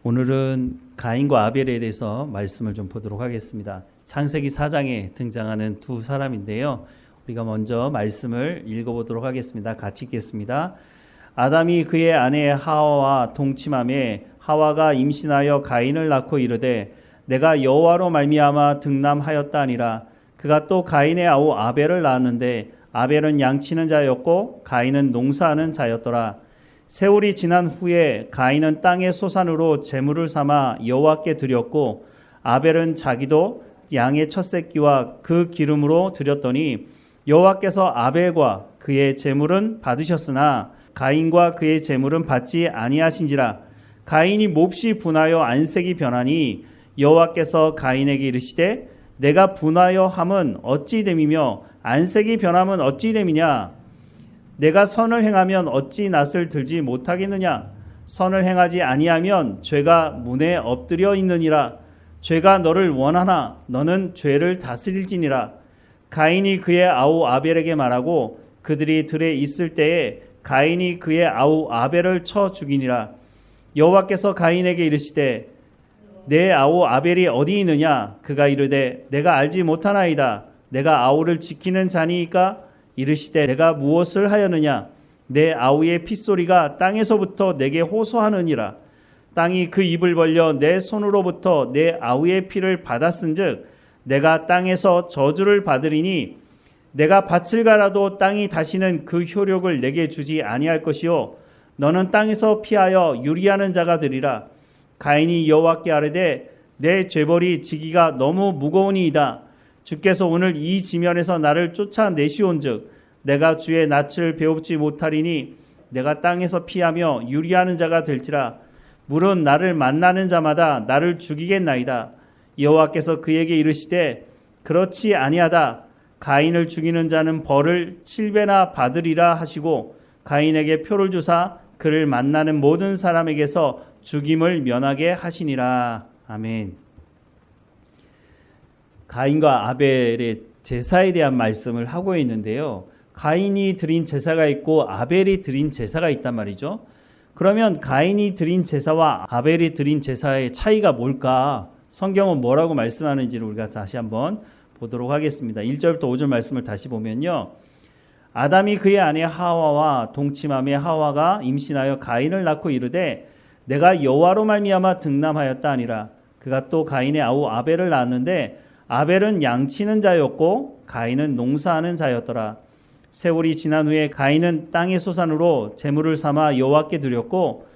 오늘은 가인과 아벨에 대해서 말씀을 좀 보도록 하겠습니다. 창세기 4장에 등장하는 두 사람인데요. 우리가 먼저 말씀을 읽어보도록 하겠습니다. 같이 읽겠습니다. 아담이 그의 아내 하와와 동침하매 하와가 임신하여 가인을 낳고 이르되 내가 여호와로 말미암아 등남하였다 하니라. 그가 또 가인의 아우 아벨을 낳았는데 아벨은 양치는 자였고 가인은 농사하는 자였더라. 세월이 지난 후에 가인은 땅의 소산으로 제물을 삼아 여호와께 드렸고 아벨은 자기도 양의 첫 새끼와 그 기름으로 드렸더니 여호와께서 아벨과 그의 제물은 받으셨으나 가인과 그의 제물은 받지 아니하신지라. 가인이 몹시 분하여 안색이 변하니 여호와께서 가인에게 이르시되 내가 분하여 함은 어찌 됨이며 안색이 변함은 어찌 됨이냐. 내가 선을 행하면 어찌 낯을 들지 못하겠느냐. 선을 행하지 아니하면 죄가 문에 엎드려 있느니라. 죄가 너를 원하나 너는 죄를 다스릴지니라. 가인이 그의 아우 아벨에게 말하고 그들이 들에 있을 때에 가인이 그의 아우 아벨을 쳐 죽이니라. 여호와께서 가인에게 이르시되 내 아우 아벨이 어디 있느냐. 그가 이르되 내가 알지 못하나이다. 내가 아우를 지키는 자니이까. 이르시되 내가 무엇을 하였느냐. 내 아우의 핏소리가 땅에서부터 내게 호소하느니라. 땅이 그 입을 벌려 내 손으로부터 내 아우의 피를 받았은즉 내가 땅에서 저주를 받으리니 내가 밭을 갈아도 땅이 다시는 그 효력을 내게 주지 아니할 것이요 너는 땅에서 피하여 유리하는 자가 되리라. 가인이 여호와께 아뢰되 내 죄벌이 지기가 너무 무거우니이다. 주께서 오늘 이 지면에서 나를 쫓아내시온즉 내가 주의 낯을 배웁지 못하리니 내가 땅에서 피하며 유리하는 자가 될지라. 물은 나를 만나는 자마다 나를 죽이겠나이다. 여호와께서 그에게 이르시되 그렇지 아니하다. 가인을 죽이는 자는 벌을 7배나 받으리라 하시고 가인에게 표를 주사 그를 만나는 모든 사람에게서 죽임을 면하게 하시니라. 아멘. 가인과 아벨의 제사에 대한 말씀을 하고 있는데요. 가인이 드린 제사가 있고 아벨이 드린 제사가 있단 말이죠. 그러면 가인이 드린 제사와 아벨이 드린 제사의 차이가 뭘까? 성경은 뭐라고 말씀하는지를 우리가 다시 한번 보도록 하겠습니다. 1절부터 5절 말씀을 다시 보면요. 아담이 그의 아내 하와와 동침하며 하와가 임신하여 가인을 낳고 이르되 내가 여호와로 말미암아 등남하였다 하니라. 그가 또 가인의 아우 아벨을 낳았는데 아벨은 양치는 자였고 가인은 농사하는 자였더라. 세월이 지난 후에 가인은 땅의 소산으로 제물을 삼아 여호와께 드렸고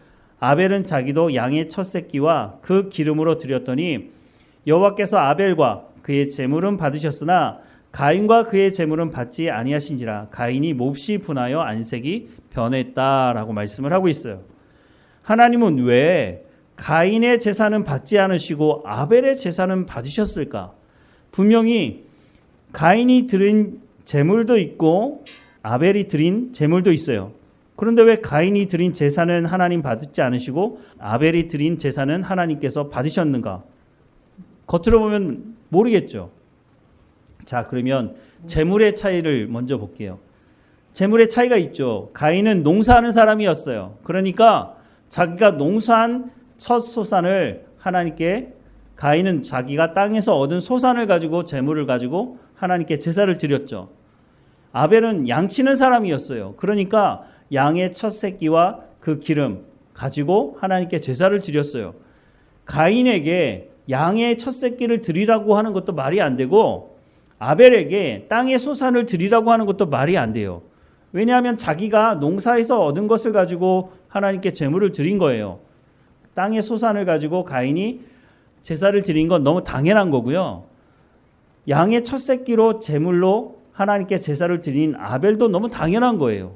아벨은 자기도 양의 첫 새끼와 그 기름으로 드렸더니 여호와께서 아벨과 그의 제물은 받으셨으나 가인과 그의 제물은 받지 아니하신지라. 가인이 몹시 분하여 안색이 변했다라고 말씀을 하고 있어요. 하나님은 왜 가인의 제사는 받지 않으시고 아벨의 제사는 받으셨을까? 분명히 가인이 드린 제물도 있고 아벨이 드린 제물도 있어요. 그런데 왜 가인이 드린 제사는 하나님 받지 않으시고 아벨이 드린 제사는 하나님께서 받으셨는가? 겉으로 보면 모르겠죠. 자, 그러면 제물의 차이를 먼저 볼게요. 제물의 차이가 있죠. 가인은 농사하는 사람이었어요. 그러니까 자기가 농사한 첫 소산을 하나님께, 가인은 자기가 땅에서 얻은 소산을 가지고 제물을 가지고 하나님께 제사를 드렸죠. 아벨은 양치는 사람이었어요. 그러니까 양의 첫 새끼와 그 기름 가지고 하나님께 제사를 드렸어요. 가인에게 양의 첫 새끼를 드리라고 하는 것도 말이 안 되고 아벨에게 땅의 소산을 드리라고 하는 것도 말이 안 돼요. 왜냐하면 자기가 농사에서 얻은 것을 가지고 하나님께 제물을 드린 거예요. 땅의 소산을 가지고 가인이 제사를 드린 건 너무 당연한 거고요. 양의 첫 새끼로 제물로 하나님께 제사를 드린 아벨도 너무 당연한 거예요.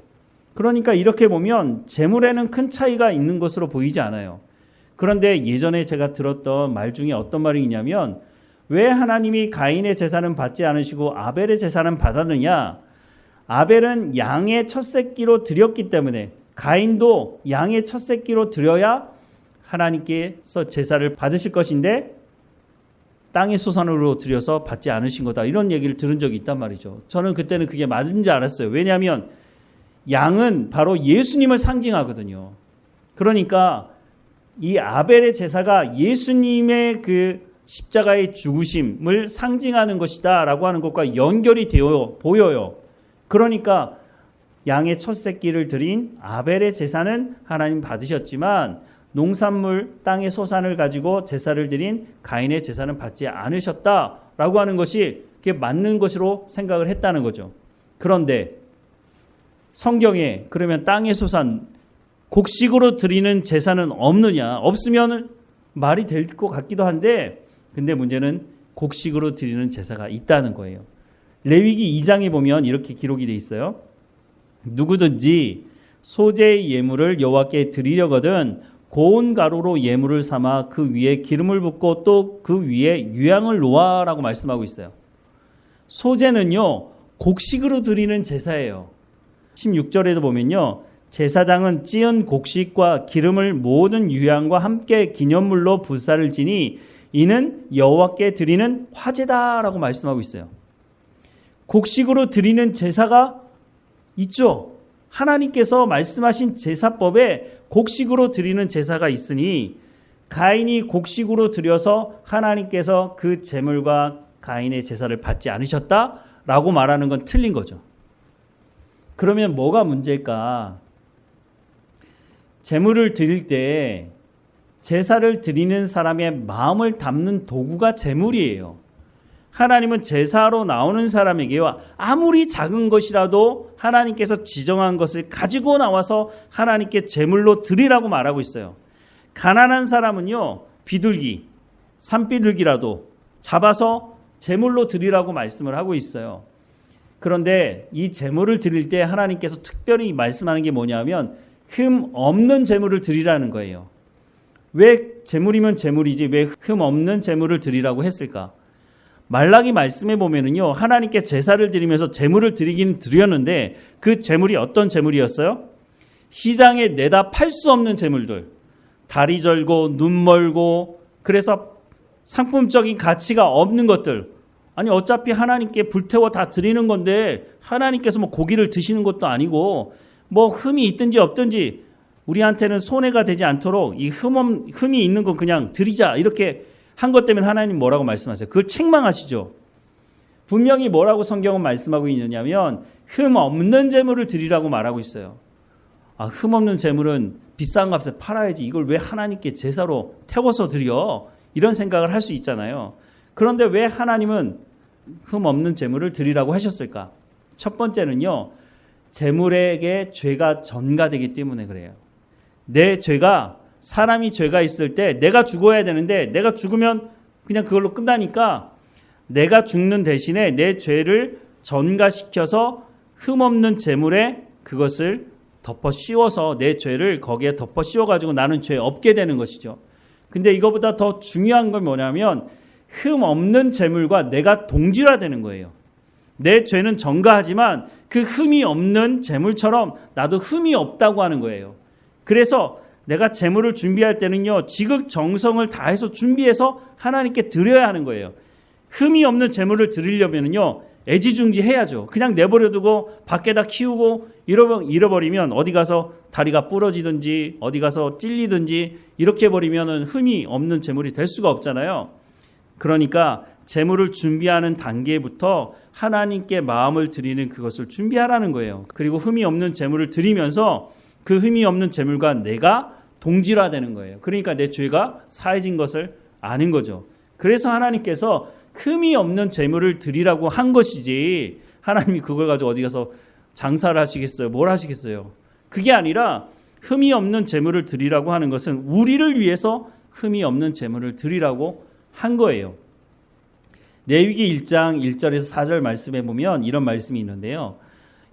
그러니까 이렇게 보면 제물에는 큰 차이가 있는 것으로 보이지 않아요. 그런데 예전에 제가 들었던 말 중에 어떤 말이 있냐면 왜 하나님이 가인의 제사는 받지 않으시고 아벨의 제사는 받았느냐? 아벨은 양의 첫 새끼로 드렸기 때문에 가인도 양의 첫 새끼로 드려야 하나님께서 제사를 받으실 것인데 땅의 소산으로 드려서 받지 않으신 거다. 이런 얘기를 들은 적이 있단 말이죠. 저는 그때는 그게 맞은지 알았어요. 왜냐하면 양은 바로 예수님을 상징하거든요. 그러니까 이 아벨의 제사가 예수님의 그 십자가의 죽으심을 상징하는 것이다 라고 하는 것과 연결이 되어 보여요. 그러니까 양의 첫 새끼를 드린 아벨의 제사는 하나님 받으셨지만 농산물 땅의 소산을 가지고 제사를 드린 가인의 제사는 받지 않으셨다라고 하는 것이 그게 맞는 것으로 생각을 했다는 거죠. 그런데 성경에 그러면 땅의 소산 곡식으로 드리는 제사는 없느냐? 없으면 말이 될 것 같기도 한데 근데 문제는 곡식으로 드리는 제사가 있다는 거예요. 레위기 2장에 보면 이렇게 기록이 돼 있어요. 누구든지 소재의 예물을 여호와께 드리려거든 고운 가루로 예물을 삼아 그 위에 기름을 붓고 또 그 위에 유향을 놓아라고 말씀하고 있어요. 소재는요 곡식으로 드리는 제사예요. 16절에도 보면요 제사장은 찌은 곡식과 기름을 모든 유향과 함께 기념물로 불사를 지니 이는 여호와께 드리는 화제다라고 말씀하고 있어요. 곡식으로 드리는 제사가 있죠. 하나님께서 말씀하신 제사법에 곡식으로 드리는 제사가 있으니 가인이 곡식으로 드려서 하나님께서 그 제물과 가인의 제사를 받지 않으셨다라고 말하는 건 틀린 거죠. 그러면 뭐가 문제일까? 제물을 드릴 때 제사를 드리는 사람의 마음을 담는 도구가 제물이에요. 하나님은 제사로 나오는 사람에게요 아무리 작은 것이라도 하나님께서 지정한 것을 가지고 나와서 하나님께 제물로 드리라고 말하고 있어요. 가난한 사람은요 비둘기, 산비둘기라도 잡아서 제물로 드리라고 말씀을 하고 있어요. 그런데 이 제물을 드릴 때 하나님께서 특별히 말씀하는 게 뭐냐면 흠 없는 제물을 드리라는 거예요. 왜 제물이면 제물이지 왜 흠 없는 제물을 드리라고 했을까? 말라기 말씀에 보면은요 하나님께 제사를 드리면서 제물을 드리긴 드렸는데 그 제물이 어떤 제물이었어요? 시장에 내다 팔 수 없는 제물들, 다리 절고 눈 멀고 그래서 상품적인 가치가 없는 것들. 아니 어차피 하나님께 불태워 다 드리는 건데 하나님께서 뭐 고기를 드시는 것도 아니고 뭐 흠이 있든지 없든지 우리한테는 손해가 되지 않도록 이 흠이 있는 건 그냥 드리자 이렇게 한 것 때문에 하나님 뭐라고 말씀하세요? 그걸 책망하시죠. 분명히 뭐라고 성경은 말씀하고 있느냐면 흠 없는 제물을 드리라고 말하고 있어요. 흠 없는 제물은 비싼 값에 팔아야지 이걸 왜 하나님께 제사로 태워서 드려? 이런 생각을 할 수 있잖아요. 그런데 왜 하나님은 흠 없는 제물을 드리라고 하셨을까? 첫 번째는요. 제물에게 죄가 전가되기 때문에 그래요. 내 죄가 사람이 죄가 있을 때 내가 죽어야 되는데 내가 죽으면 그냥 그걸로 끝나니까 내가 죽는 대신에 내 죄를 전가시켜서 흠없는 제물에 그것을 덮어 씌워서 내 죄를 거기에 덮어 씌워가지고 나는 죄 없게 되는 것이죠. 근데 이거보다 더 중요한 건 뭐냐면 흠 없는 제물과 내가 동질화되는 거예요. 내 죄는 전가하지만 그 흠이 없는 제물처럼 나도 흠이 없다고 하는 거예요. 그래서 내가 제물을 준비할 때는요 지극정성을 다해서 준비해서 하나님께 드려야 하는 거예요. 흠이 없는 제물을 드리려면요 애지중지해야죠. 그냥 내버려두고 밖에다 키우고 잃어버리면 어디 가서 다리가 부러지든지 어디 가서 찔리든지 이렇게 해버리면 흠이 없는 제물이 될 수가 없잖아요. 그러니까 제물을 준비하는 단계부터 하나님께 마음을 드리는 그것을 준비하라는 거예요. 그리고 흠이 없는 제물을 드리면서 그 흠이 없는 제물과 내가 동질화되는 거예요. 그러니까 내 죄가 사해진 것을 아는 거죠. 그래서 하나님께서 흠이 없는 제물을 드리라고 한 것이지 하나님이 그걸 가지고 어디 가서 장사를 하시겠어요? 뭘 하시겠어요? 그게 아니라 흠이 없는 제물을 드리라고 하는 것은 우리를 위해서 흠이 없는 제물을 드리라고 한 거예요. 레위기 1장 1절에서 4절 말씀에 보면 이런 말씀이 있는데요.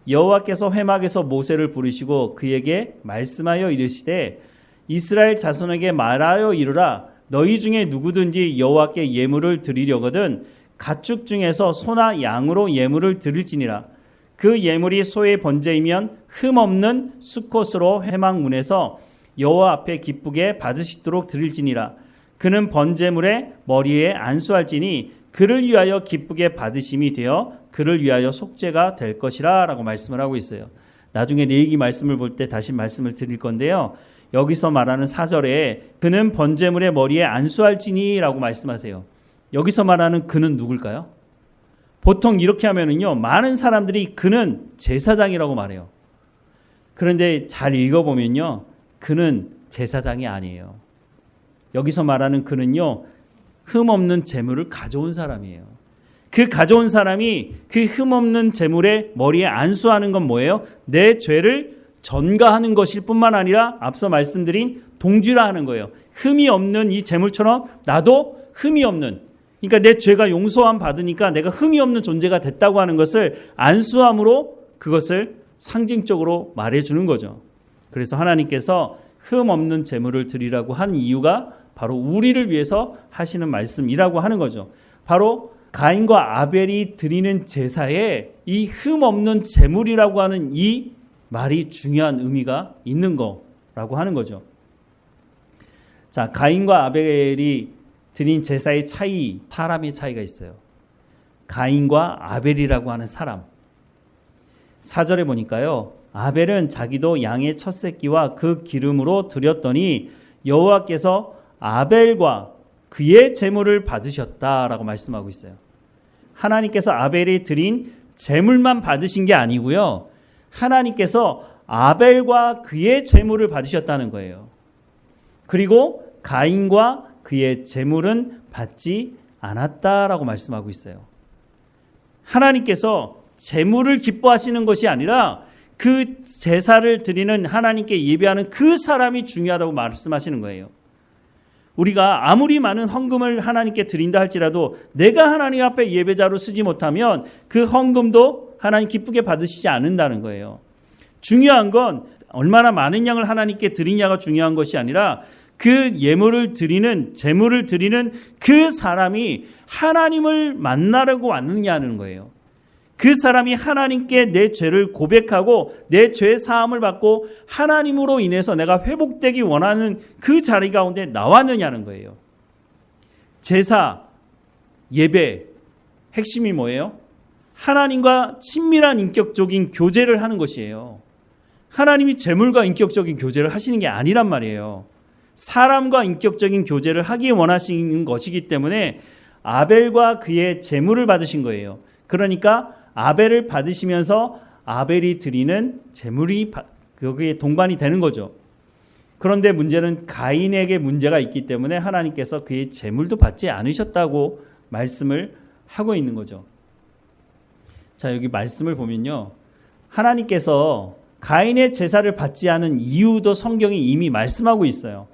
여호와께서 회막에서 모세를 부르시고 그에게 말씀하여 이르시되 이스라엘 자손에게 말하여 이르라 너희 중에 누구든지 여호와께 예물을 드리려거든 가축 중에서 소나 양으로 예물을 드릴지니라. 그 예물이 소의 번제이면 흠없는 수컷으로 회막문에서 여호와 앞에 기쁘게 받으시도록 드릴지니라. 그는 번제물의 머리에 안수할지니 그를 위하여 기쁘게 받으심이 되어 그를 위하여 속죄가 될 것이라 라고 말씀을 하고 있어요. 나중에 레위기 말씀을 볼 때 다시 말씀을 드릴 건데요. 여기서 말하는 4절에 그는 번제물의 머리에 안수할지니라고 말씀하세요. 여기서 말하는 그는 누굴까요? 보통 이렇게 하면은요, 많은 사람들이 그는 제사장이라고 말해요. 그런데 잘 읽어보면요, 그는 제사장이 아니에요. 여기서 말하는 그는요, 흠없는 제물을 가져온 사람이에요. 그 가져온 사람이 그 흠없는 제물의 머리에 안수하는 건 뭐예요? 내 죄를 전가하는 것일 뿐만 아니라 앞서 말씀드린 동질화 하는 거예요. 흠이 없는 이 제물처럼 나도 흠이 없는, 그러니까 내 죄가 용서함 받으니까 내가 흠이 없는 존재가 됐다고 하는 것을 안수함으로 그것을 상징적으로 말해주는 거죠. 그래서 하나님께서 흠 없는 제물을 드리라고 한 이유가 바로 우리를 위해서 하시는 말씀이라고 하는 거죠. 바로 가인과 아벨이 드리는 제사에 이 흠 없는 제물이라고 하는 이 말이 중요한 의미가 있는 거라고 하는 거죠. 자, 가인과 아벨이 드린 제사의 차이, 사람의 차이가 있어요. 가인과 아벨이라고 하는 사람. 4절에 보니까요, 아벨은 자기도 양의 첫 새끼와 그 기름으로 드렸더니 여호와께서 아벨과 그의 제물을 받으셨다라고 말씀하고 있어요. 하나님께서 아벨이 드린 제물만 받으신 게 아니고요, 하나님께서 아벨과 그의 제물을 받으셨다는 거예요. 그리고 가인과 그의 제물은 받지 않았다라고 말씀하고 있어요. 하나님께서 제물을 기뻐하시는 것이 아니라 그 제사를 드리는 하나님께 예배하는 그 사람이 중요하다고 말씀하시는 거예요. 우리가 아무리 많은 헌금을 하나님께 드린다 할지라도 내가 하나님 앞에 예배자로 쓰지 못하면 그 헌금도 하나님 기쁘게 받으시지 않는다는 거예요. 중요한 건 얼마나 많은 양을 하나님께 드리냐가 중요한 것이 아니라 그 예물을 드리는, 제물을 드리는 그 사람이 하나님을 만나려고 왔느냐는 거예요. 그 사람이 하나님께 내 죄를 고백하고 내 죄 사함을 받고 하나님으로 인해서 내가 회복되기 원하는 그 자리 가운데 나왔느냐는 거예요. 제사, 예배, 핵심이 뭐예요? 하나님과 친밀한 인격적인 교제를 하는 것이에요. 하나님이 제물과 인격적인 교제를 하시는 게 아니란 말이에요. 사람과 인격적인 교제를 하기 원하시는 것이기 때문에 아벨과 그의 제물을 받으신 거예요. 그러니까 아벨을 받으시면서 아벨이 드리는 제물이 거기에 동반이 되는 거죠. 그런데 문제는 가인에게 문제가 있기 때문에 하나님께서 그의 제물도 받지 않으셨다고 말씀을 하고 있는 거죠. 자, 여기 말씀을 보면요, 하나님께서 가인의 제사를 받지 않은 이유도 성경이 이미 말씀하고 있어요.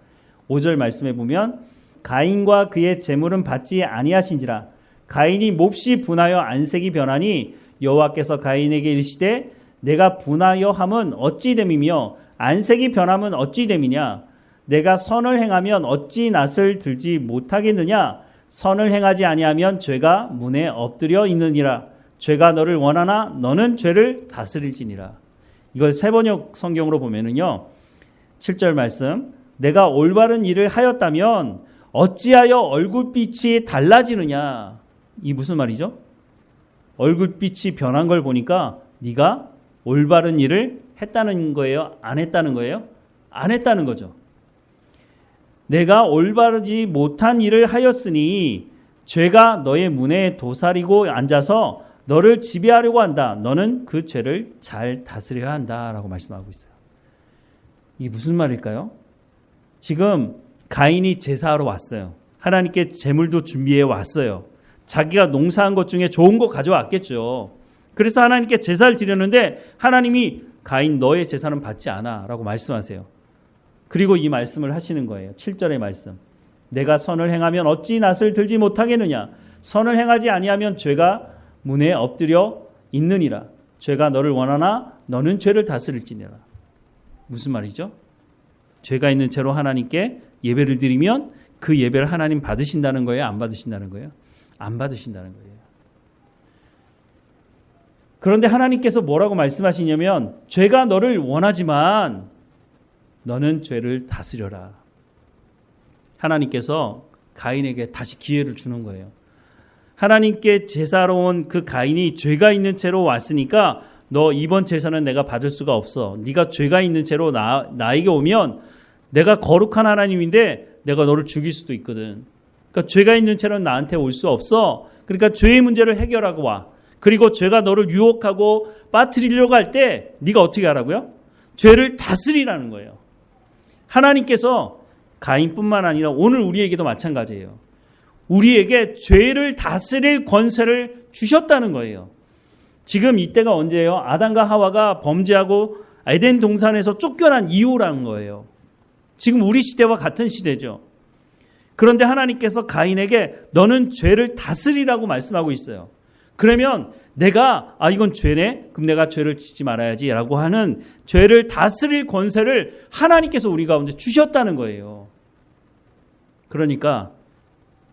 5절 말씀에 보면 가인과 그의 제물은 받지 아니하신지라 가인이 몹시 분하여 안색이 변하니 여호와께서 가인에게 이르시되 내가 분하여 함은 어찌 됨이며 안색이 변함은 어찌 됨이냐 내가 선을 행하면 어찌 낯을 들지 못하겠느냐 선을 행하지 아니하면 죄가 문에 엎드려 있느니라 죄가 너를 원하나 너는 죄를 다스릴지니라. 이걸 세번역 성경으로 보면은요, 7절 말씀 내가 올바른 일을 하였다면 어찌하여 얼굴빛이 달라지느냐. 이 무슨 말이죠? 얼굴빛이 변한 걸 보니까 네가 올바른 일을 했다는 거예요? 안 했다는 거예요? 안 했다는 거죠. 내가 올바르지 못한 일을 하였으니 죄가 너의 문에 도사리고 앉아서 너를 지배하려고 한다. 너는 그 죄를 잘 다스려야 한다라고 말씀하고 있어요. 이게 무슨 말일까요? 지금 가인이 제사하러 왔어요. 하나님께 제물도 준비해 왔어요. 자기가 농사한 것 중에 좋은 거 가져왔겠죠. 그래서 하나님께 제사를 드렸는데 하나님이 가인 너의 제사는 받지 않아 라고 말씀하세요. 그리고 이 말씀을 하시는 거예요. 7절의 말씀. 내가 선을 행하면 어찌 낯을 들지 못하겠느냐. 선을 행하지 아니하면 죄가 문에 엎드려 있느니라. 죄가 너를 원하나 너는 죄를 다스릴지니라. 무슨 말이죠? 죄가 있는 채로 하나님께 예배를 드리면 그 예배를 하나님 받으신다는 거예요? 안 받으신다는 거예요? 안 받으신다는 거예요. 그런데 하나님께서 뭐라고 말씀하시냐면 죄가 너를 원하지만 너는 죄를 다스려라. 하나님께서 가인에게 다시 기회를 주는 거예요. 하나님께 제사로 온 그 가인이 죄가 있는 채로 왔으니까 너 이번 제사는 내가 받을 수가 없어. 네가 죄가 있는 채로 나에게 오면 내가 거룩한 하나님인데 내가 너를 죽일 수도 있거든. 그러니까 죄가 있는 채는 나한테 올 수 없어. 그러니까 죄의 문제를 해결하고 와. 그리고 죄가 너를 유혹하고 빠뜨리려고 할 때 네가 어떻게 하라고요? 죄를 다스리라는 거예요. 하나님께서 가인뿐만 아니라 오늘 우리에게도 마찬가지예요. 우리에게 죄를 다스릴 권세를 주셨다는 거예요. 지금 이때가 언제예요? 아담과 하와가 범죄하고 에덴 동산에서 쫓겨난 이후라는 거예요. 지금 우리 시대와 같은 시대죠. 그런데 하나님께서 가인에게 너는 죄를 다스리라고 말씀하고 있어요. 그러면 내가 이건 죄네? 그럼 내가 죄를 짓지 말아야지 라고 하는 죄를 다스릴 권세를 하나님께서 우리 가운데 주셨다는 거예요. 그러니까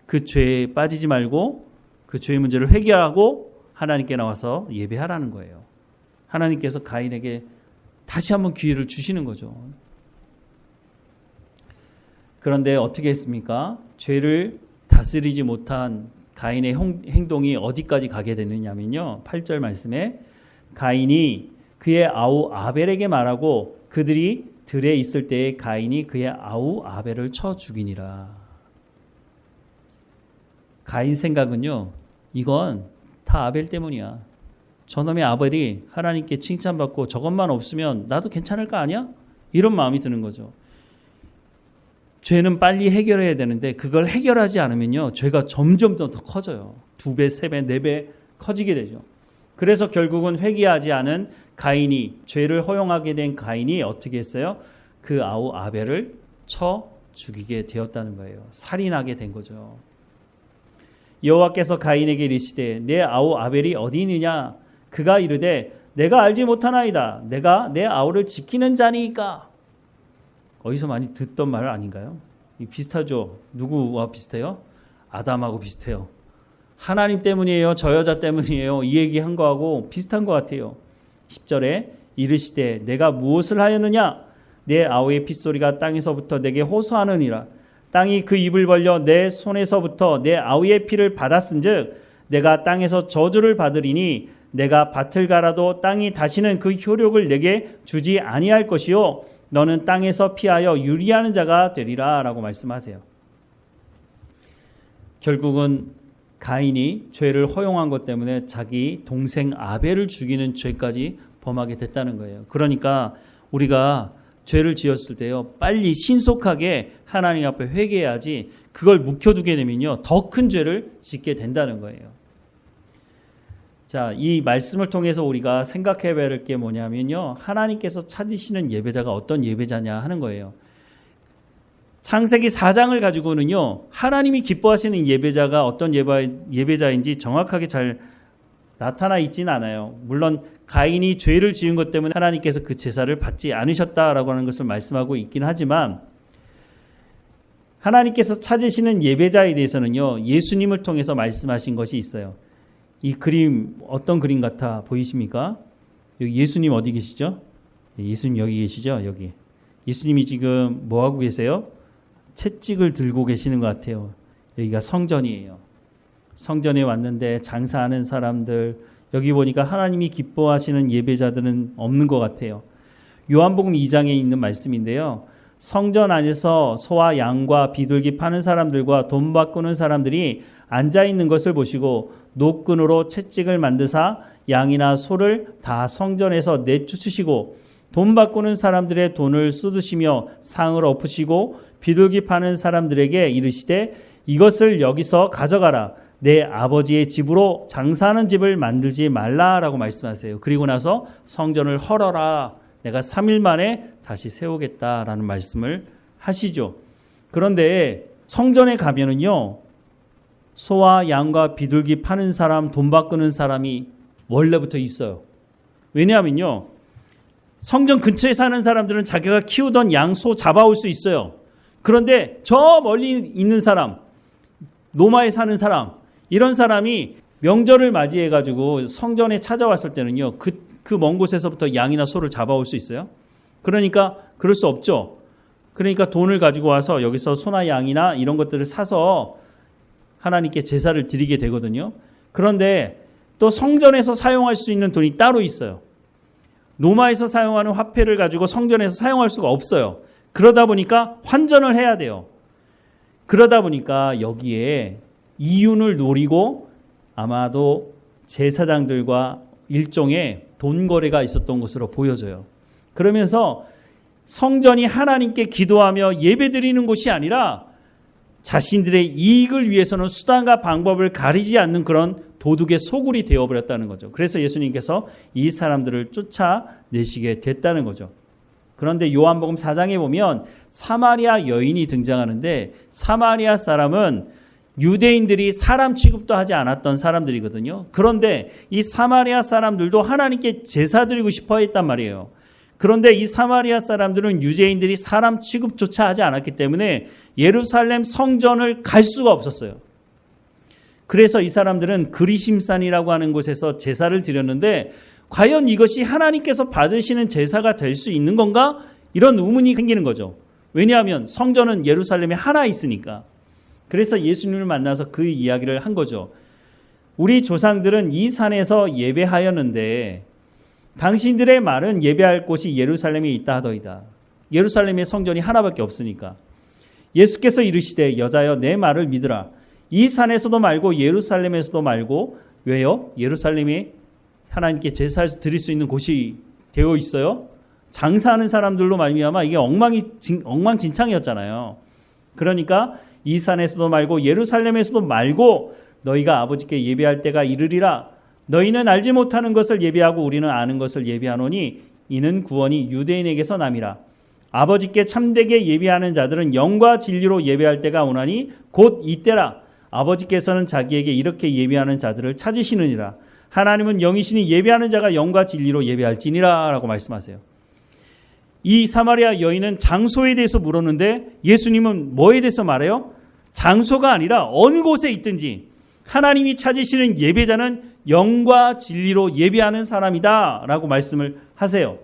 그 죄에 빠지지 말고 그 죄의 문제를 해결하고 하나님께 나와서 예배하라는 거예요. 하나님께서 가인에게 다시 한번 기회를 주시는 거죠. 그런데 어떻게 했습니까? 죄를 다스리지 못한 가인의 행동이 어디까지 가게 되느냐면요. 8절 말씀에 가인이 그의 아우 아벨에게 말하고 그들이 들에 있을 때에 가인이 그의 아우 아벨을 쳐 죽이니라. 가인 생각은요. 이건 다 아벨 때문이야. 저놈의 아벨이 하나님께 칭찬받고 저것만 없으면 나도 괜찮을 거 아니야? 이런 마음이 드는 거죠. 죄는 빨리 해결해야 되는데 그걸 해결하지 않으면요. 죄가 점점 더 커져요. 2배, 3배, 4배 커지게 되죠. 그래서 결국은 회개하지 않은 가인이, 죄를 허용하게 된 가인이 어떻게 했어요? 그 아우 아벨을 쳐 죽이게 되었다는 거예요. 살인하게 된 거죠. 여호와께서 가인에게 이르시되 내 아우 아벨이 어디 있느냐? 그가 이르되 내가 알지 못하나이다. 내가 내 아우를 지키는 자니까. 어디서 많이 듣던 말 아닌가요? 비슷하죠. 누구와 비슷해요? 아담하고 비슷해요. 하나님 때문이에요. 저 여자 때문이에요. 이 얘기한 거하고 비슷한 것 같아요. 10절에 이르시되 내가 무엇을 하였느냐? 내 아우의 핏소리가 땅에서부터 내게 호소하느니라. 땅이 그 입을 벌려 내 손에서부터 내 아우의 피를 받았은즉 내가 땅에서 저주를 받으리니 내가 밭을 갈아도 땅이 다시는 그 효력을 내게 주지 아니할 것이요 너는 땅에서 피하여 유리하는 자가 되리라 라고 말씀하세요. 결국은 가인이 죄를 허용한 것 때문에 자기 동생 아벨을 죽이는 죄까지 범하게 됐다는 거예요. 그러니까 우리가 죄를 지었을 때요, 빨리 신속하게 하나님 앞에 회개해야지 그걸 묵혀두게 되면요, 더 큰 죄를 짓게 된다는 거예요. 자, 이 말씀을 통해서 우리가 생각해 봐야 할 게 뭐냐면요, 하나님께서 찾으시는 예배자가 어떤 예배자냐 하는 거예요. 창세기 4장을 가지고는요, 하나님이 기뻐하시는 예배자가 어떤 예배자인지 정확하게 잘 나타나 있지는 않아요. 물론 가인이 죄를 지은 것 때문에 하나님께서 그 제사를 받지 않으셨다라고 하는 것을 말씀하고 있긴 하지만, 하나님께서 찾으시는 예배자에 대해서는요, 예수님을 통해서 말씀하신 것이 있어요. 이 그림 어떤 그림 같아 보이십니까? 여기 예수님 어디 계시죠? 예수님 여기 계시죠? 여기. 예수님이 지금 뭐 하고 계세요? 채찍을 들고 계시는 것 같아요. 여기가 성전이에요. 성전에 왔는데 장사하는 사람들, 여기 보니까 하나님이 기뻐하시는 예배자들은 없는 것 같아요. 요한복음 2장에 있는 말씀인데요. 성전 안에서 소와 양과 비둘기 파는 사람들과 돈 바꾸는 사람들이 앉아 있는 것을 보시고 노끈으로 채찍을 만드사 양이나 소를 다 성전에서 내쫓으시고 돈 바꾸는 사람들의 돈을 쏟으시며 상을 엎으시고 비둘기 파는 사람들에게 이르시되 이것을 여기서 가져가라. 내 아버지의 집으로 장사하는 집을 만들지 말라라고 말씀하세요. 그리고 나서 성전을 헐어라. 내가 3일 만에 다시 세우겠다라는 말씀을 하시죠. 그런데 성전에 가면은요, 소와 양과 비둘기 파는 사람, 돈 바꾸는 사람이 원래부터 있어요. 왜냐하면요, 성전 근처에 사는 사람들은 자기가 키우던 양, 소 잡아올 수 있어요. 그런데 저 멀리 있는 사람, 노마에 사는 사람, 이런 사람이 명절을 맞이해가지고 성전에 찾아왔을 때는요, 그 먼 곳에서부터 양이나 소를 잡아올 수 있어요. 그러니까 그럴 수 없죠. 그러니까 돈을 가지고 와서 여기서 소나 양이나 이런 것들을 사서 하나님께 제사를 드리게 되거든요. 그런데 또 성전에서 사용할 수 있는 돈이 따로 있어요. 노마에서 사용하는 화폐를 가지고 성전에서 사용할 수가 없어요. 그러다 보니까 환전을 해야 돼요. 그러다 보니까 여기에 이윤을 노리고 아마도 제사장들과 일종의 돈 거래가 있었던 것으로 보여져요. 그러면서 성전이 하나님께 기도하며 예배드리는 곳이 아니라 자신들의 이익을 위해서는 수단과 방법을 가리지 않는 그런 도둑의 소굴이 되어버렸다는 거죠. 그래서 예수님께서 이 사람들을 쫓아내시게 됐다는 거죠. 그런데 요한복음 4장에 보면 사마리아 여인이 등장하는데, 사마리아 사람은 유대인들이 사람 취급도 하지 않았던 사람들이거든요. 그런데 이 사마리아 사람들도 하나님께 제사 드리고 싶어 했단 말이에요. 그런데 이 사마리아 사람들은 유대인들이 사람 취급조차 하지 않았기 때문에 예루살렘 성전을 갈 수가 없었어요. 그래서 이 사람들은 그리심산이라고 하는 곳에서 제사를 드렸는데, 과연 이것이 하나님께서 받으시는 제사가 될 수 있는 건가? 이런 의문이 생기는 거죠. 왜냐하면 성전은 예루살렘에 하나 있으니까. 그래서 예수님을 만나서 그 이야기를 한 거죠. 우리 조상들은 이 산에서 예배하였는데 당신들의 말은 예배할 곳이 예루살렘에 있다 하더이다. 예루살렘의 성전이 하나밖에 없으니까. 예수께서 이르시되 여자여 내 말을 믿으라. 이 산에서도 말고 예루살렘에서도 말고. 왜요? 예루살렘이 하나님께 제사에서 드릴 수 있는 곳이 되어 있어요. 장사하는 사람들로 말미암아 이게 엉망진창이었잖아요. 그러니까 이 산에서도 말고 예루살렘에서도 말고 너희가 아버지께 예배할 때가 이르리라. 너희는 알지 못하는 것을 예배하고 우리는 아는 것을 예배하노니 이는 구원이 유대인에게서 남이라. 아버지께 참되게 예배하는 자들은 영과 진리로 예배할 때가 오나니 곧 이때라. 아버지께서는 자기에게 이렇게 예배하는 자들을 찾으시느니라. 하나님은 영이시니 예배하는 자가 영과 진리로 예배할지니라 라고 말씀하세요. 이 사마리아 여인은 장소에 대해서 물었는데 예수님은 뭐에 대해서 말해요? 장소가 아니라 어느 곳에 있든지 하나님이 찾으시는 예배자는 영과 진리로 예배하는 사람이다 라고 말씀을 하세요.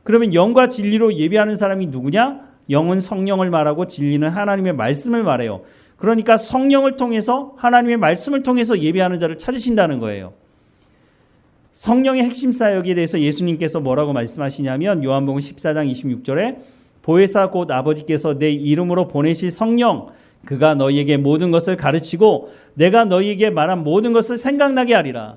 그러면 영과 진리로 예배하는 사람이 누구냐? 영은 성령을 말하고 진리는 하나님의 말씀을 말해요. 그러니까 성령을 통해서, 하나님의 말씀을 통해서 예배하는 자를 찾으신다는 거예요. 성령의 핵심 사역에 대해서 예수님께서 뭐라고 말씀하시냐면 요한복음 14장 26절에 보혜사 곧 아버지께서 내 이름으로 보내실 성령, 그가 너희에게 모든 것을 가르치고 내가 너희에게 말한 모든 것을 생각나게 하리라.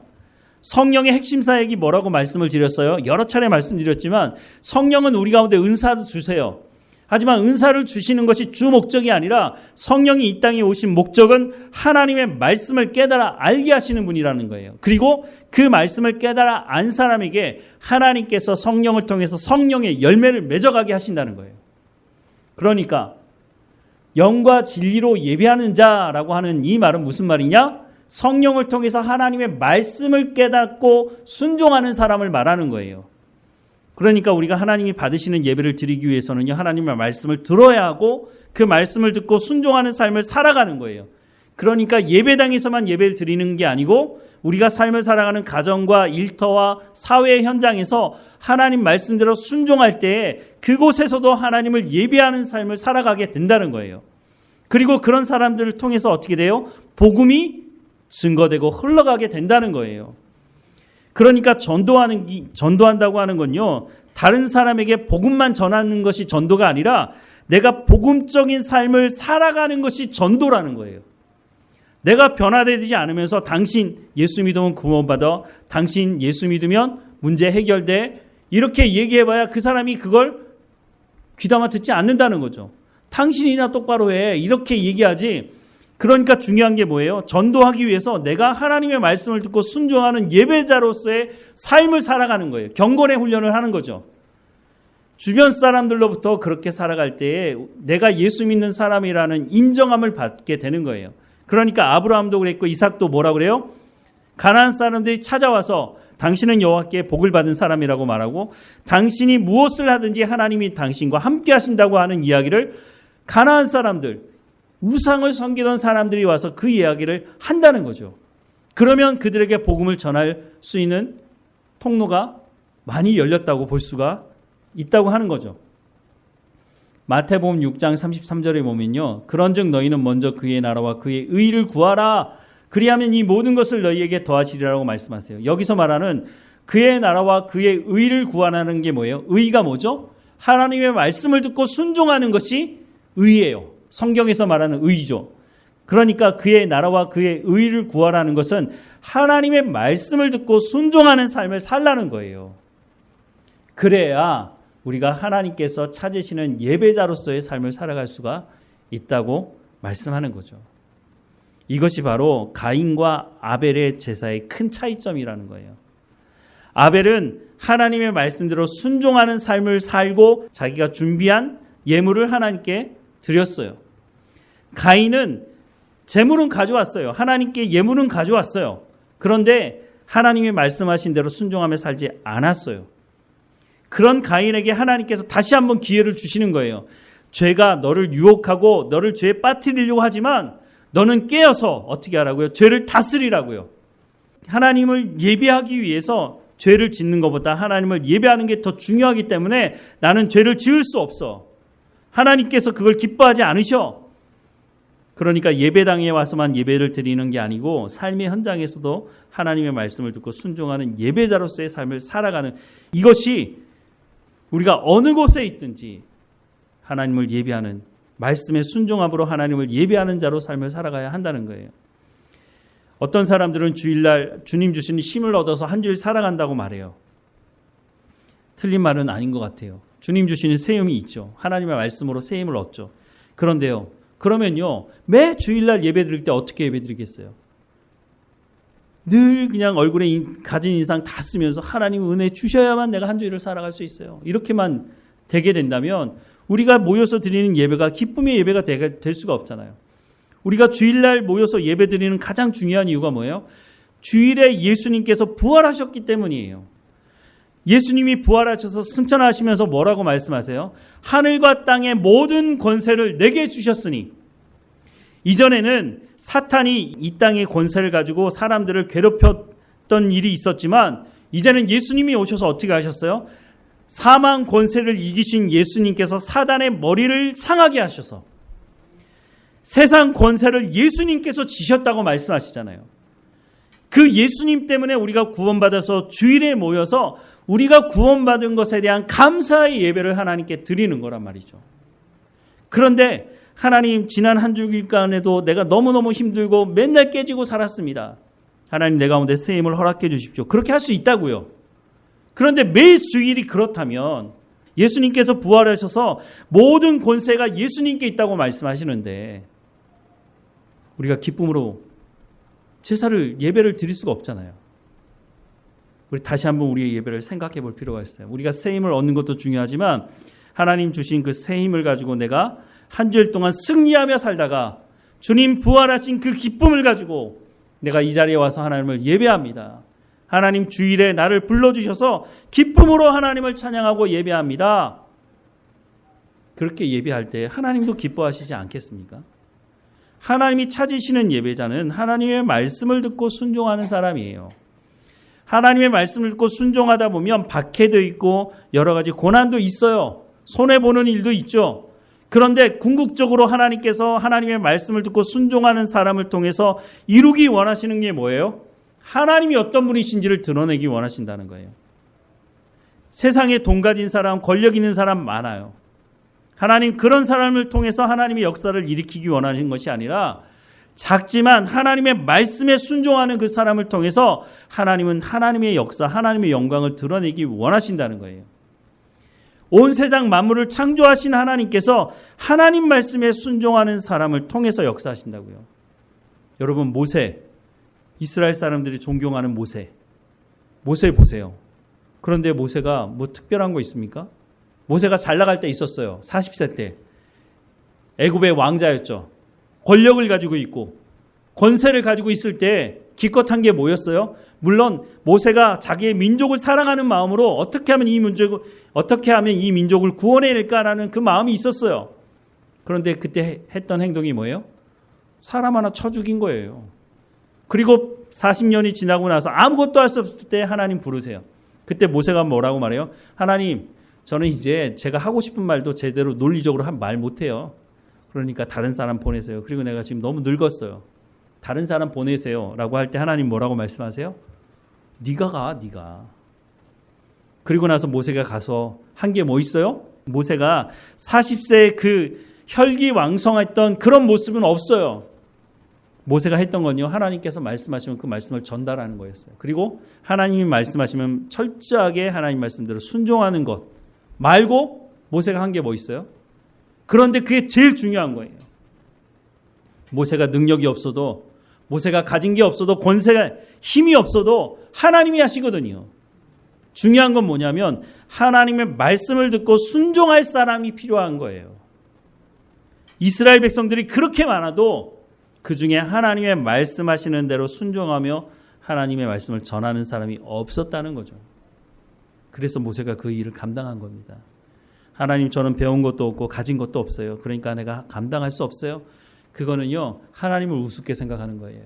성령의 핵심 사역이 뭐라고 말씀을 드렸어요? 여러 차례 말씀드렸지만 성령은 우리 가운데 은사도 주세요. 하지만 은사를 주시는 것이 주 목적이 아니라 성령이 이 땅에 오신 목적은 하나님의 말씀을 깨달아 알게 하시는 분이라는 거예요. 그리고 그 말씀을 깨달아 안 사람에게 하나님께서 성령을 통해서 성령의 열매를 맺어가게 하신다는 거예요. 그러니까 영과 진리로 예배하는 자라고 하는 이 말은 무슨 말이냐? 성령을 통해서 하나님의 말씀을 깨닫고 순종하는 사람을 말하는 거예요. 그러니까 우리가 하나님이 받으시는 예배를 드리기 위해서는요, 하나님의 말씀을 들어야 하고 그 말씀을 듣고 순종하는 삶을 살아가는 거예요. 그러니까 예배당에서만 예배를 드리는 게 아니고 우리가 삶을 살아가는 가정과 일터와 사회 현장에서 하나님 말씀대로 순종할 때에 그곳에서도 하나님을 예배하는 삶을 살아가게 된다는 거예요. 그리고 그런 사람들을 통해서 어떻게 돼요? 복음이 증거되고 흘러가게 된다는 거예요. 그러니까 전도한다고 하는 건요, 다른 사람에게 복음만 전하는 것이 전도가 아니라 내가 복음적인 삶을 살아가는 것이 전도라는 거예요. 내가 변화되지 않으면서 당신 예수 믿으면 구원받아, 당신 예수 믿으면 문제 해결돼, 이렇게 얘기해봐야 그 사람이 그걸 귀담아 듣지 않는다는 거죠. 당신이나 똑바로 해, 이렇게 얘기하지. 그러니까 중요한 게 뭐예요? 전도하기 위해서 내가 하나님의 말씀을 듣고 순종하는 예배자로서의 삶을 살아가는 거예요. 경건의 훈련을 하는 거죠. 주변 사람들로부터 그렇게 살아갈 때에 내가 예수 믿는 사람이라는 인정함을 받게 되는 거예요. 그러니까 아브라함도 그랬고 이삭도 뭐라 그래요? 가나안 사람들이 찾아와서 당신은 여호와께 복을 받은 사람이라고 말하고 당신이 무엇을 하든지 하나님이 당신과 함께 하신다고 하는 이야기를 가나안 사람들, 우상을 섬기던 사람들이 와서 그 이야기를 한다는 거죠. 그러면 그들에게 복음을 전할 수 있는 통로가 많이 열렸다고 볼 수가 있다고 하는 거죠. 마태복음 6장 33절에 보면요, 그런즉 너희는 먼저 그의 나라와 그의 의를 구하라. 그리하면 이 모든 것을 너희에게 더하시리라고 말씀하세요. 여기서 말하는 그의 나라와 그의 의를 구하라는 게 뭐예요? 의가 뭐죠? 하나님의 말씀을 듣고 순종하는 것이 의예요. 성경에서 말하는 의죠. 그러니까 그의 나라와 그의 의를 구하라는 것은 하나님의 말씀을 듣고 순종하는 삶을 살라는 거예요. 그래야 우리가 하나님께서 찾으시는 예배자로서의 삶을 살아갈 수가 있다고 말씀하는 거죠. 이것이 바로 가인과 아벨의 제사의 큰 차이점이라는 거예요. 아벨은 하나님의 말씀대로 순종하는 삶을 살고 자기가 준비한 예물을 하나님께 드렸어요. 가인은 제물은 가져왔어요. 하나님께 예물은 가져왔어요. 그런데 하나님의 말씀하신 대로 순종하며 살지 않았어요. 그런 가인에게 하나님께서 다시 한번 기회를 주시는 거예요. 죄가 너를 유혹하고 너를 죄에 빠뜨리려고 하지만 너는 깨어서 어떻게 하라고요? 죄를 다스리라고요. 하나님을 예배하기 위해서 죄를 짓는 것보다 하나님을 예배하는 게 더 중요하기 때문에 나는 죄를 지을 수 없어. 하나님께서 그걸 기뻐하지 않으셔. 그러니까 예배당에 와서만 예배를 드리는 게 아니고 삶의 현장에서도 하나님의 말씀을 듣고 순종하는 예배자로서의 삶을 살아가는, 이것이 우리가 어느 곳에 있든지 하나님을 예배하는, 말씀에 순종함으로 하나님을 예배하는 자로 삶을 살아가야 한다는 거예요. 어떤 사람들은 주일날 주님 주시는 힘을 얻어서 한 주일 살아간다고 말해요. 틀린 말은 아닌 것 같아요. 주님 주시는 새 힘이 있죠. 하나님의 말씀으로 새 힘을 얻죠. 그런데요, 그러면요, 매 주일날 예배 드릴 때 어떻게 예배 드리겠어요? 늘 그냥 얼굴에 가진 인상 다 쓰면서 하나님 은혜 주셔야만 내가 한 주일을 살아갈 수 있어요. 이렇게만 되게 된다면 우리가 모여서 드리는 예배가 기쁨의 예배가 될 수가 없잖아요. 우리가 주일날 모여서 예배 드리는 가장 중요한 이유가 뭐예요? 주일에 예수님께서 부활하셨기 때문이에요. 예수님이 부활하셔서 승천하시면서 뭐라고 말씀하세요? 하늘과 땅의 모든 권세를 내게 주셨으니. 이전에는 사탄이 이 땅의 권세를 가지고 사람들을 괴롭혔던 일이 있었지만 이제는 예수님이 오셔서 어떻게 하셨어요? 사망 권세를 이기신 예수님께서 사단의 머리를 상하게 하셔서 세상 권세를 예수님께서 지셨다고 말씀하시잖아요. 그 예수님 때문에 우리가 구원받아서 주일에 모여서 우리가 구원받은 것에 대한 감사의 예배를 하나님께 드리는 거란 말이죠. 그런데 하나님, 지난 한 주일간에도 내가 너무너무 힘들고 맨날 깨지고 살았습니다. 하나님, 내 가운데 새 힘을 허락해 주십시오. 그렇게 할 수 있다고요. 그런데 매 주일이 그렇다면 예수님께서 부활하셔서 모든 권세가 예수님께 있다고 말씀하시는데 우리가 기쁨으로 제사를, 예배를 드릴 수가 없잖아요. 우리 다시 한번 우리의 예배를 생각해 볼 필요가 있어요. 우리가 새 힘을 얻는 것도 중요하지만 하나님 주신 그 새 힘을 가지고 내가 한 주일 동안 승리하며 살다가 주님 부활하신 그 기쁨을 가지고 내가 이 자리에 와서 하나님을 예배합니다. 하나님, 주일에 나를 불러주셔서 기쁨으로 하나님을 찬양하고 예배합니다. 그렇게 예배할 때 하나님도 기뻐하시지 않겠습니까? 하나님이 찾으시는 예배자는 하나님의 말씀을 듣고 순종하는 사람이에요. 하나님의 말씀을 듣고 순종하다 보면 박해도 있고 여러 가지 고난도 있어요. 손해보는 일도 있죠. 그런데 궁극적으로 하나님께서 하나님의 말씀을 듣고 순종하는 사람을 통해서 이루기 원하시는 게 뭐예요? 하나님이 어떤 분이신지를 드러내기 원하신다는 거예요. 세상에 돈 가진 사람, 권력 있는 사람 많아요. 하나님, 그런 사람을 통해서 하나님의 역사를 일으키기 원하는 것이 아니라 작지만 하나님의 말씀에 순종하는 그 사람을 통해서 하나님은 하나님의 역사, 하나님의 영광을 드러내기 원하신다는 거예요. 온 세상 만물을 창조하신 하나님께서 하나님 말씀에 순종하는 사람을 통해서 역사하신다고요. 여러분, 모세, 이스라엘 사람들이 존경하는 모세 보세요. 그런데 모세가 뭐 특별한 거 있습니까? 모세가 잘 나갈 때 있었어요. 40세 때. 애굽의 왕자였죠. 권력을 가지고 있고 권세를 가지고 있을 때 기껏한 게 뭐였어요? 물론 모세가 자기의 민족을 사랑하는 마음으로 어떻게 하면 이 민족을 구원해낼까라는 그 마음이 있었어요. 그런데 그때 했던 행동이 뭐예요? 사람 하나 쳐 죽인 거예요. 그리고 40년이 지나고 나서 아무것도 할 수 없을 때 하나님 부르세요. 그때 모세가 뭐라고 말해요? 하나님, 저는 이제 제가 하고 싶은 말도 제대로 논리적으로 말 못해요. 그러니까 다른 사람 보내세요. 그리고 내가 지금 너무 늙었어요. 다른 사람 보내세요. 라고 할 때 하나님 뭐라고 말씀하세요? 네가 가, 네가. 그리고 나서 모세가 가서 한 게 뭐 있어요? 모세가 40세에 그 혈기왕성했던 그런 모습은 없어요. 모세가 했던 건요, 하나님께서 말씀하시면 그 말씀을 전달하는 거였어요. 그리고 하나님이 말씀하시면 철저하게 하나님 말씀대로 순종하는 것 말고 모세가 한 게 뭐 있어요? 그런데 그게 제일 중요한 거예요. 모세가 능력이 없어도, 모세가 가진 게 없어도, 권세가 힘이 없어도 하나님이 하시거든요. 중요한 건 뭐냐면 하나님의 말씀을 듣고 순종할 사람이 필요한 거예요. 이스라엘 백성들이 그렇게 많아도 그 중에 하나님의 말씀하시는 대로 순종하며 하나님의 말씀을 전하는 사람이 없었다는 거죠. 그래서 모세가 그 일을 감당한 겁니다. 하나님, 저는 배운 것도 없고 가진 것도 없어요. 그러니까 내가 감당할 수 없어요. 그거는요, 하나님을 우습게 생각하는 거예요.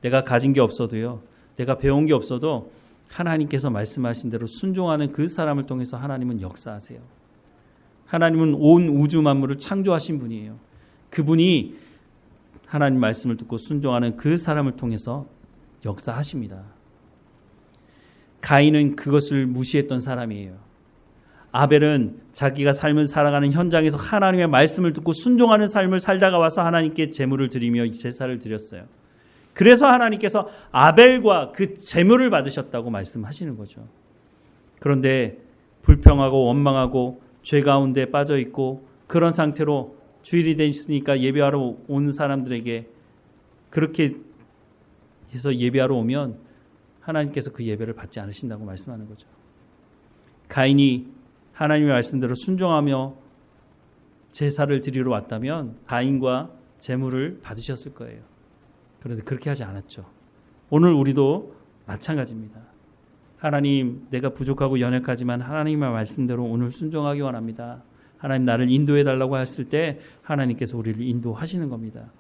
내가 가진 게 없어도요, 내가 배운 게 없어도 하나님께서 말씀하신 대로 순종하는 그 사람을 통해서 하나님은 역사하세요. 하나님은 온 우주 만물을 창조하신 분이에요. 그분이 하나님 말씀을 듣고 순종하는 그 사람을 통해서 역사하십니다. 가인은 그것을 무시했던 사람이에요. 아벨은 자기가 삶을 살아가는 현장에서 하나님의 말씀을 듣고 순종하는 삶을 살다가 와서 하나님께 제물을 드리며 제사를 드렸어요. 그래서 하나님께서 아벨과 그 제물을 받으셨다고 말씀하시는 거죠. 그런데 불평하고 원망하고 죄 가운데 빠져 있고 그런 상태로 주일이 됐으니까 예배하러 온 사람들에게 그렇게 해서 예배하러 오면 하나님께서 그 예배를 받지 않으신다고 말씀하는 거죠. 가인이 하나님의 말씀대로 순종하며 제사를 드리러 왔다면 가인과 제물을 받으셨을 거예요. 그런데 그렇게 하지 않았죠. 오늘 우리도 마찬가지입니다. 하나님, 내가 부족하고 연약하지만 하나님의 말씀대로 오늘 순종하기 원합니다. 하나님, 나를 인도해 달라고 했을 때 하나님께서 우리를 인도하시는 겁니다.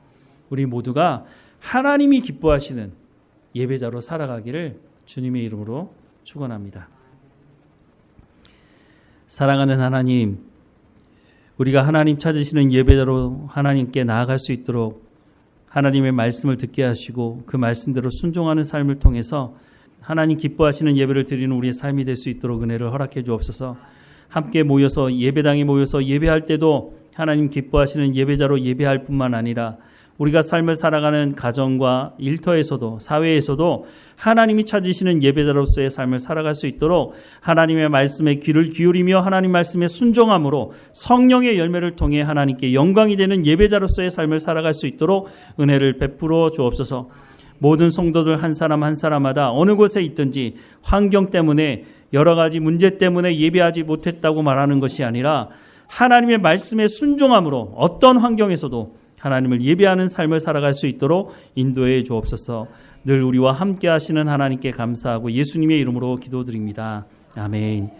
우리 모두가 하나님이 기뻐하시는 예배자로 살아가기를 주님의 이름으로 축원합니다. 사랑하는 하나님, 우리가 하나님 찾으시는 예배자로 하나님께 나아갈 수 있도록 하나님의 말씀을 듣게 하시고 그 말씀대로 순종하는 삶을 통해서 하나님 기뻐하시는 예배를 드리는 우리의 삶이 될 수 있도록 은혜를 허락해 주옵소서. 함께 모여서 예배당에 모여서 예배할 때도 하나님 기뻐하시는 예배자로 예배할 뿐만 아니라 우리가 삶을 살아가는 가정과 일터에서도 사회에서도 하나님이 찾으시는 예배자로서의 삶을 살아갈 수 있도록 하나님의 말씀에 귀를 기울이며 하나님 말씀에 순종함으로 성령의 열매를 통해 하나님께 영광이 되는 예배자로서의 삶을 살아갈 수 있도록 은혜를 베풀어 주옵소서. 모든 성도들 한 사람 한 사람마다 어느 곳에 있든지 환경 때문에 여러 가지 문제 때문에 예배하지 못했다고 말하는 것이 아니라 하나님의 말씀에 순종함으로 어떤 환경에서도 하나님을 예배하는 삶을 살아갈 수 있도록 인도해 주옵소서. 늘 우리와 함께 하시는 하나님께 감사하고 예수님의 이름으로 기도드립니다. 아멘.